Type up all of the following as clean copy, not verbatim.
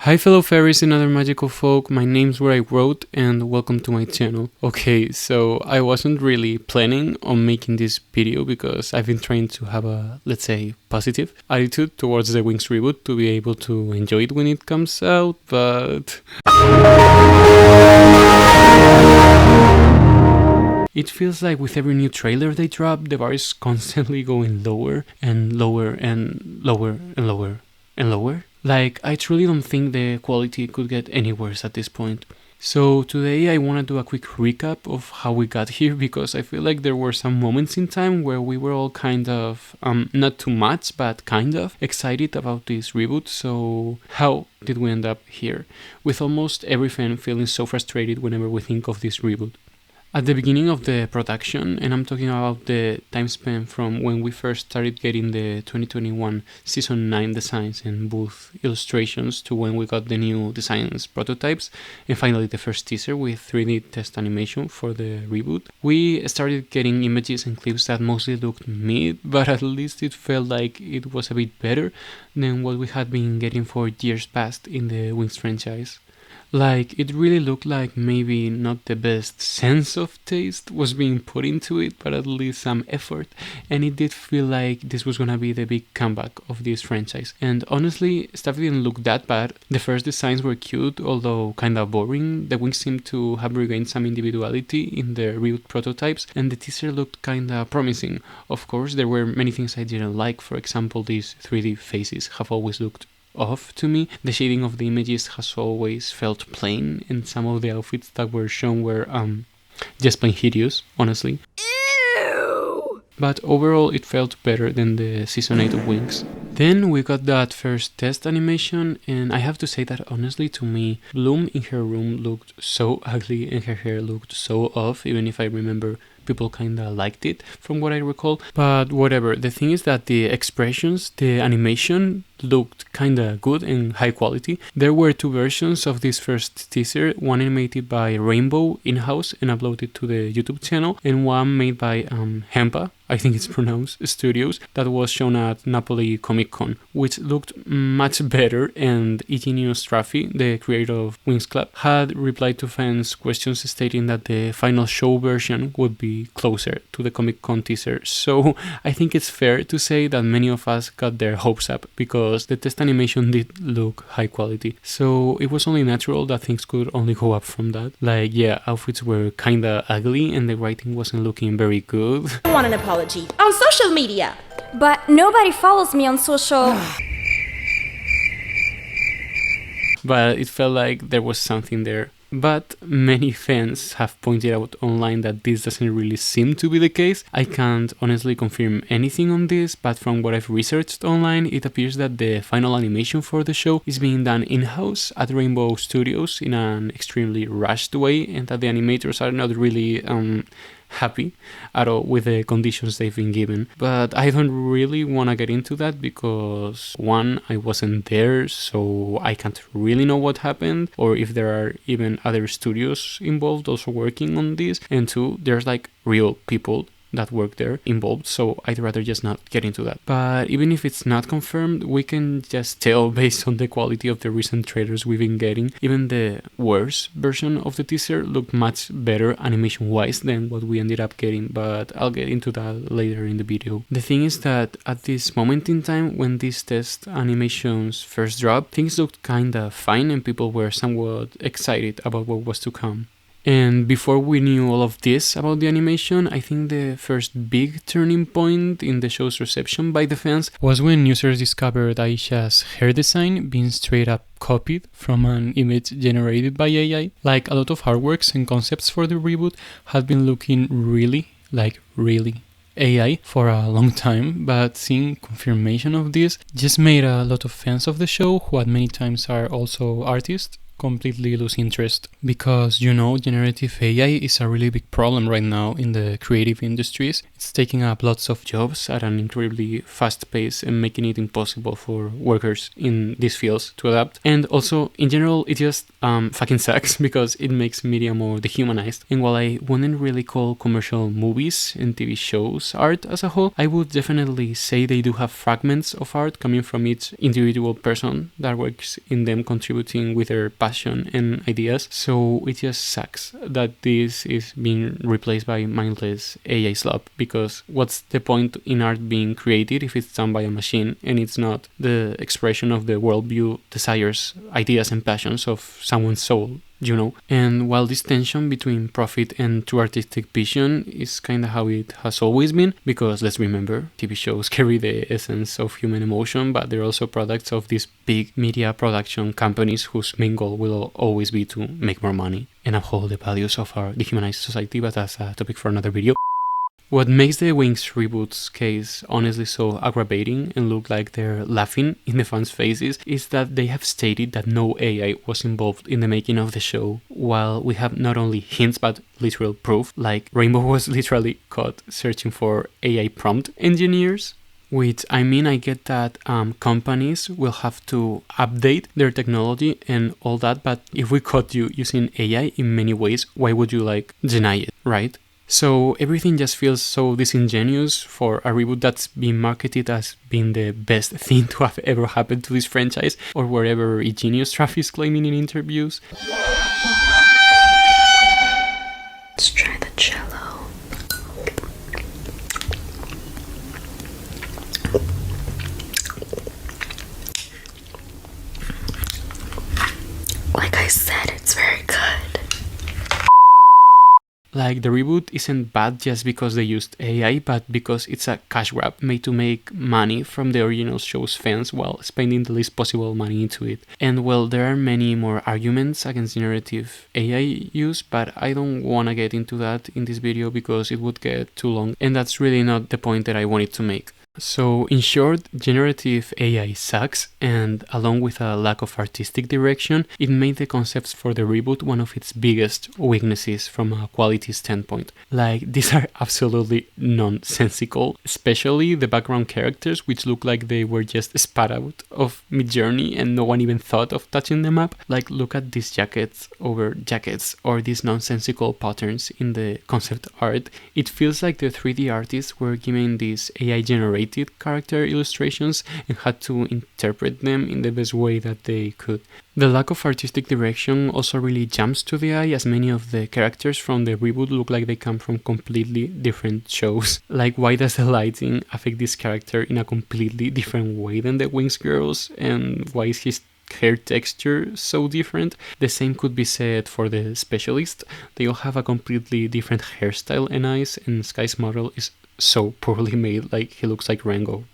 Hi fellow fairies and other magical folk, my name's Where I Wrote and welcome to my channel. Okay, so I wasn't really planning on making this video because I've been trying to have a, let's say, positive attitude towards the WINX reboot to be able to enjoy it when it comes out, but it feels like with every new trailer they drop, the bar is constantly going lower and lower and lower and lower and lower. Like, I truly don't think the quality could get any worse at this point. So today I want to do a quick recap of how we got here because I feel like there were some moments in time where we were all kind of, not too much, but kind of excited about this reboot. So how did we end up here? With almost every fan feeling so frustrated whenever we think of this reboot. At the beginning of the production, and I'm talking about the time span from when we first started getting the 2021 Season 9 designs and booth illustrations to when we got the new designs prototypes, and finally the first teaser with 3D test animation for the reboot, we started getting images and clips that mostly looked mid, but at least it felt like it was a bit better than what we had been getting for years past in the WINX franchise. Like, it really looked like maybe not the best sense of taste was being put into it, but at least some effort, and it did feel like this was gonna be the big comeback of this franchise. And honestly, stuff didn't look that bad. The first designs were cute, although kinda boring. The wings seemed to have regained some individuality in the reboot prototypes, and the teaser looked kinda promising. Of course, there were many things I didn't like. For example, these 3D faces have always looked off to me. The shading of the images has always felt plain, and some of the outfits that were shown were just plain hideous, honestly. Ew! But overall it felt better than the season 8 of WINX. Then we got that first test animation, and I have to say that honestly to me, Bloom in her room looked so ugly and her hair looked so off, even if I remember people kinda liked it from what I recall. But whatever, the thing is that the expressions, the animation looked kinda good and high quality. There were two versions of this first teaser, one animated by Rainbow in-house and uploaded to the YouTube channel, and one made by Hempa, I think it's pronounced, Studios, that was shown at Napoli Comic Con, which looked much better, and Eugenio Straffi, the creator of WINX Club, had replied to fans' questions stating that the final show version would be closer to the Comic Con teaser. So I think it's fair to say that many of us got their hopes up because the test animation did look high quality. So it was only natural that things could only go up from that. Like, yeah, outfits were kinda ugly and the writing wasn't looking very good. I want an apology on social media. But nobody follows me on social. But it felt like there was something there. But many fans have pointed out online that this doesn't really seem to be the case. I can't honestly confirm anything on this, but from what I've researched online, it appears that the final animation for the show is being done in-house at Rainbow Studios in an extremely rushed way, and that the animators are not really happy at all with the conditions they've been given. But I don't really want to get into that because one, I wasn't there, so I can't really know what happened or if there are even other studios involved also working on this, and two, there's like real people that work there involved, so I'd rather just not get into that. But even if it's not confirmed, we can just tell based on the quality of the recent trailers we've been getting. Even the worst version of the teaser looked much better animation wise than what we ended up getting, but I'll get into that later in the video. The thing is that at this moment in time, when these test animations first dropped, things looked kinda fine and people were somewhat excited about what was to come. And before we knew all of this about the animation, I think the first big turning point in the show's reception by the fans was when users discovered Aisha's hair design being straight up copied from an image generated by AI. Like, a lot of artworks and concepts for the reboot had been looking really AI for a long time, but seeing confirmation of this just made a lot of fans of the show, who at many times are also artists, completely lose interest because, generative AI is a really big problem right now in the creative industries. It's taking up lots of jobs at an incredibly fast pace and making it impossible for workers in these fields to adapt. And also, in general, it just fucking sucks because it makes media more dehumanized. And while I wouldn't really call commercial movies and TV shows art as a whole, I would definitely say they do have fragments of art coming from each individual person that works in them, contributing with their passion and ideas. So it just sucks that this is being replaced by mindless AI slop, because what's the point in art being created if it's done by a machine and it's not the expression of the worldview, desires, ideas and passions of someone's soul? And while this tension between profit and true artistic vision is kind of how it has always been, because let's remember, TV shows carry the essence of human emotion, but they're also products of these big media production companies whose main goal will always be to make more money and uphold the values of our dehumanized society, but that's a topic for another video. What makes the WINX Reboot's case honestly so aggravating and look like they're laughing in the fans' faces is that they have stated that no AI was involved in the making of the show, while we have not only hints but literal proof, like Rainbow was literally caught searching for AI prompt engineers. Which, I mean, I get that companies will have to update their technology and all that, but if we caught you using AI in many ways, why would you deny it, right? So everything just feels so disingenuous for a reboot that's been marketed as being the best thing to have ever happened to this franchise, or whatever genius Traff is claiming in interviews. Let's try the cello. Like I said, it's very good. The reboot isn't bad just because they used AI, but because it's a cash grab made to make money from the original show's fans while spending the least possible money into it. And well, there are many more arguments against generative AI use, but I don't want to get into that in this video because it would get too long, and that's really not the point that I wanted to make. So in short, generative AI sucks, and along with a lack of artistic direction, it made the concepts for the reboot one of its biggest weaknesses from a quality standpoint. These are absolutely nonsensical, especially the background characters, which look like they were just spat out of Midjourney and no one even thought of touching them up. Look at these jackets over jackets, or these nonsensical patterns in the concept art. It feels like the 3D artists were given these AI generated character illustrations and had to interpret them in the best way that they could. The lack of artistic direction also really jumps to the eye, as many of the characters from the reboot look like they come from completely different shows. Why does the lighting affect this character in a completely different way than the WINX girls, and why is his hair texture so different? The same could be said for the specialist. They all have a completely different hairstyle and eyes, and Sky's model is so poorly made, he looks like Rango,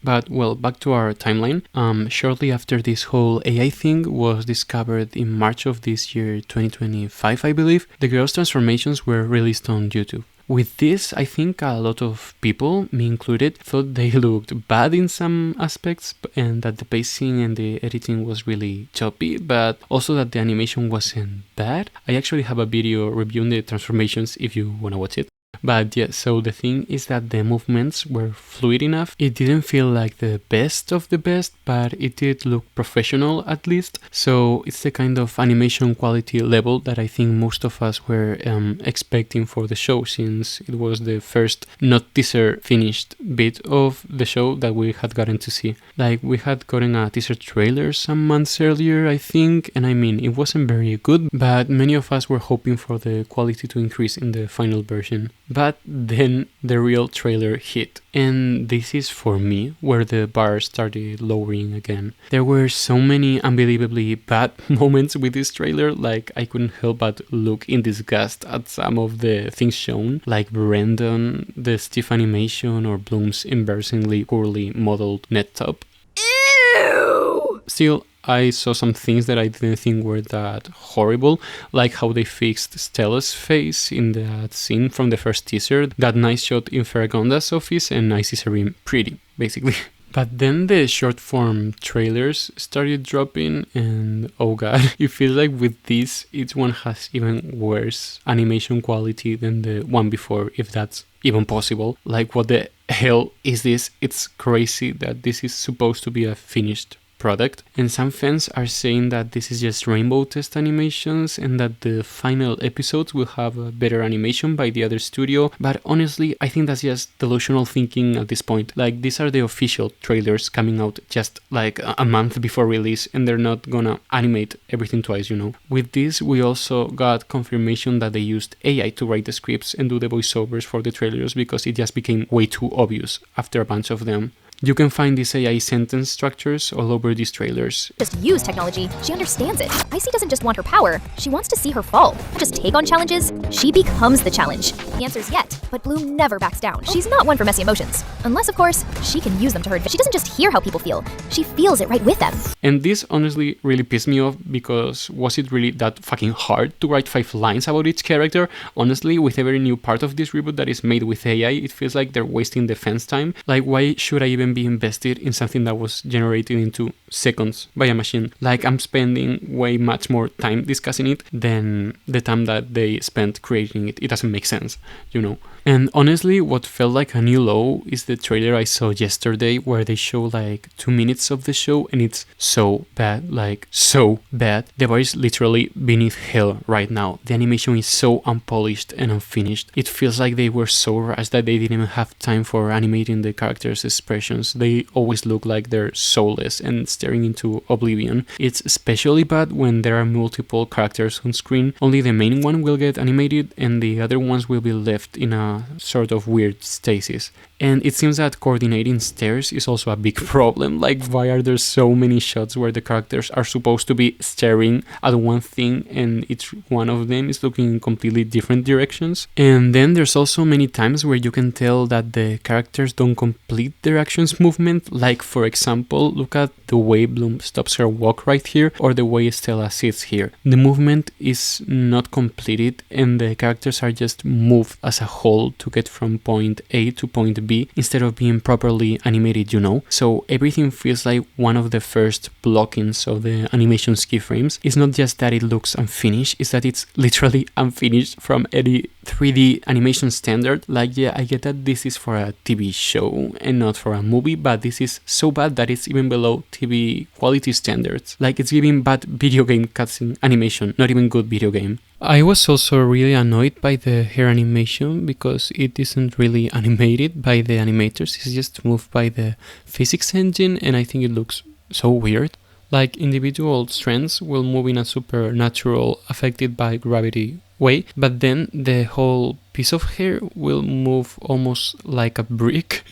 But well, back to our timeline. Shortly after this whole AI thing was discovered in March of this year, 2025, I believe, the girls' transformations were released on YouTube. With this, I think a lot of people, me included, thought they looked bad in some aspects, and that the pacing and the editing was really choppy, but also that the animation wasn't bad. I actually have a video reviewing the transformations if you wanna watch it. But yeah, so the thing is that the movements were fluid enough. It didn't feel like the best of the best, but it did look professional at least. So it's the kind of animation quality level that I think most of us were expecting for the show, since it was the first not teaser finished bit of the show that we had gotten to see. We had gotten a teaser trailer some months earlier, I think, and I mean, it wasn't very good, but many of us were hoping for the quality to increase in the final version. But then the real trailer hit, and this is for me where the bar started lowering again. There were so many unbelievably bad moments with this trailer, I couldn't help but look in disgust at some of the things shown, like Brandon, the stiff animation, or Bloom's embarrassingly poorly modeled net top. Ew! Still, I saw some things that I didn't think were that horrible, like how they fixed Stella's face in that scene from the first teaser, that nice shot in Ferragonda's office, and Isis Serene pretty, basically. But then the short form trailers started dropping, and oh god, it feels like with this, each one has even worse animation quality than the one before, if that's even possible. Like, what the hell is this? It's crazy that this is supposed to be a finished product, and some fans are saying that this is just rainbow test animations and that the final episodes will have a better animation by the other studio, but honestly I think that's just delusional thinking at this point. Like, these are the official trailers coming out just like a month before release, and they're not gonna animate everything twice, you know. With this we also got confirmation that they used AI to write the scripts and do the voiceovers for the trailers, because it just became way too obvious after a bunch of them. You can find these AI sentence structures all over these trailers. Just use technology, she understands it. Icy doesn't just want her power, she wants to see her fall. Not just take on challenges, she becomes the challenge. The answer's yet, but Bloom never backs down. She's not one for messy emotions. Unless, of course, she can use them to her advantage. She doesn't just hear how people feel, she feels it right with them. And this honestly really pissed me off, because was it really that fucking hard to write 5 lines about each character? Honestly, with every new part of this reboot that is made with AI, it feels like they're wasting the fans' time. Like, why should I even be invested in something that was generated into seconds by a machine? Like, I'm spending way much more time discussing it than the time that they spent creating it. It doesn't make sense, you know. And honestly, what felt like a new low is the trailer I saw yesterday, where they show like 2 minutes of the show, and it's so bad, like so bad. The bar is literally beneath hell right now. The animation is so unpolished and unfinished. It feels like they were so rushed that they didn't even have time for animating the characters' expressions. They always look like they're soulless and staring into oblivion. It's especially bad when there are multiple characters on screen. Only the main one will get animated, and the other ones will be left in a sort of weird stasis. And it seems that coordinating stares is also a big problem. Like, why are there so many shots where the characters are supposed to be staring at one thing and each one of them is looking in completely different directions? And then there's also many times where you can tell that the characters don't complete their actions movement. Like, for example, look at the way Bloom stops her walk right here, or the way Stella sits here. The movement is not completed, and the characters are just moved as a whole to get from point A to point B instead of being properly animated, you know? So everything feels like one of the first blockings of the animation keyframes. It's not just that it looks unfinished, it's that it's literally unfinished from any 3D animation standard. Like, yeah, I get that this is for a TV show and not for a movie, but this is so bad that it's even below TV quality standards. Like, it's giving bad video game cutscene animation, not even good video game. I was also really annoyed by the hair animation, because it isn't really animated by the animators, it's just moved by the physics engine, and I think it looks so weird. Like, individual strands will move in a supernatural, affected by gravity way, but then the whole piece of hair will move almost like a brick,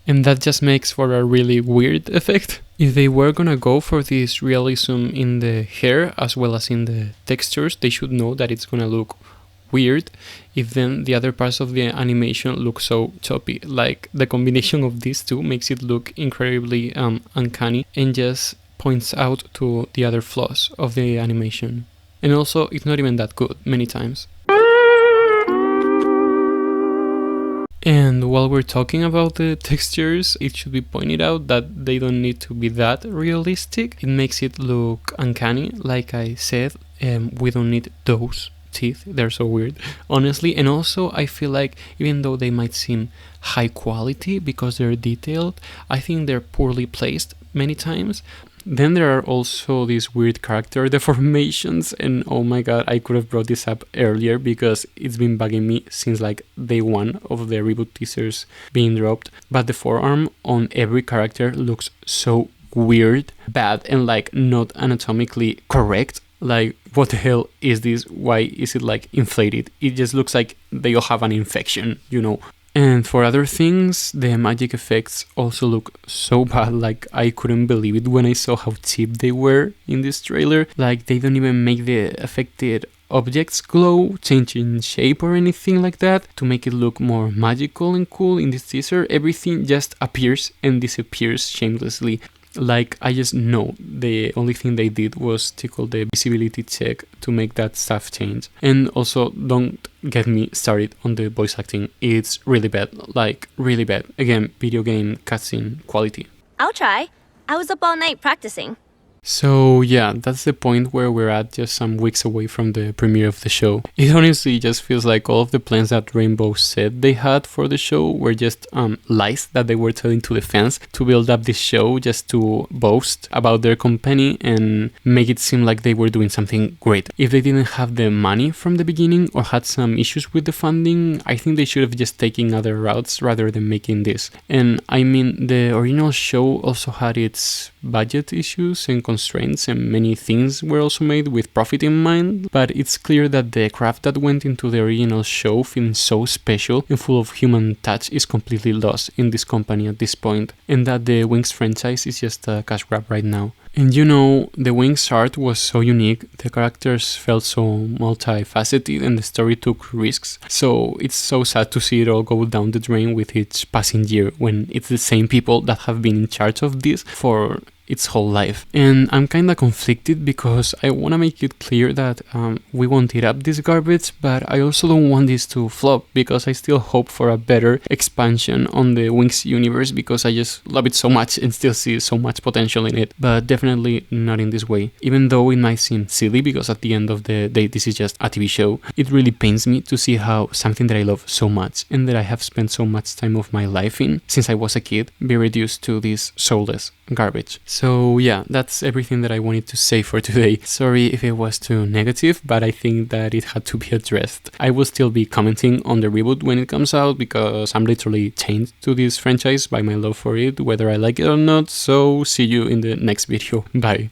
and that just makes for a really weird effect. If they were gonna go for this realism in the hair as well as in the textures, they should know that it's gonna look weird if then the other parts of the animation look so choppy. Like, the combination of these two makes it look incredibly uncanny, and just points out to the other flaws of the animation. And also, it's not even that good many times. And while we're talking about the textures, it should be pointed out that they don't need to be that realistic. It makes it look uncanny. Like I said, we don't need those teeth, they're so weird, honestly. And also, I feel like even though they might seem high quality because they're detailed, I think they're poorly placed many times. Then there are also these weird character deformations, and oh my god, I could have brought this up earlier because it's been bugging me since like day one of the reboot teasers being dropped. But the forearm on every character looks so weird, bad, and like not anatomically correct. Like, what the hell is this? Why is it like inflated? It just looks like they all have an infection, you know. And for other things, the magic effects also look so bad. Like, I couldn't believe it when I saw how cheap they were in this trailer. Like, they don't even make the affected objects glow, change in shape or anything like that to make it look more magical and cool. In this teaser, everything just appears and disappears shamelessly. Like, I just know the only thing they did was tickle the visibility check to make that stuff change. And also, don't get me started on the voice acting. It's really bad, like really bad. Again, video game cutscene quality. I'll try. I was up all night practicing. So yeah, that's the point where we're at, just some weeks away from the premiere of the show. It honestly just feels like all of the plans that Rainbow said they had for the show were just lies that they were telling to the fans to build up this show just to boast about their company and make it seem like they were doing something great. If they didn't have the money from the beginning or had some issues with the funding, I think they should have just taken other routes rather than making this. And I mean, the original show also had its budget issues and constraints, and many things were also made with profit in mind, but it's clear that the craft that went into the original show, feeling so special and full of human touch, is completely lost in this company at this point, and that the WINX franchise is just a cash grab right now. And you know, the WINX art was so unique, the characters felt so multifaceted, and the story took risks, so it's so sad to see it all go down the drain with each passing year when it's the same people that have been in charge of this for its whole life. And I'm kinda conflicted because I wanna make it clear that we won't eat up this garbage, but I also don't want this to flop because I still hope for a better expansion on the WINX universe because I just love it so much and still see so much potential in it, but definitely not in this way. Even though it might seem silly because at the end of the day this is just a TV show, it really pains me to see how something that I love so much and that I have spent so much time of my life in since I was a kid be reduced to this soulless garbage. So yeah, that's everything that I wanted to say for today. Sorry if it was too negative, but I think that it had to be addressed. I will still be commenting on the reboot when it comes out because I'm literally chained to this franchise by my love for it, whether I like it or not. So see you in the next video. Bye.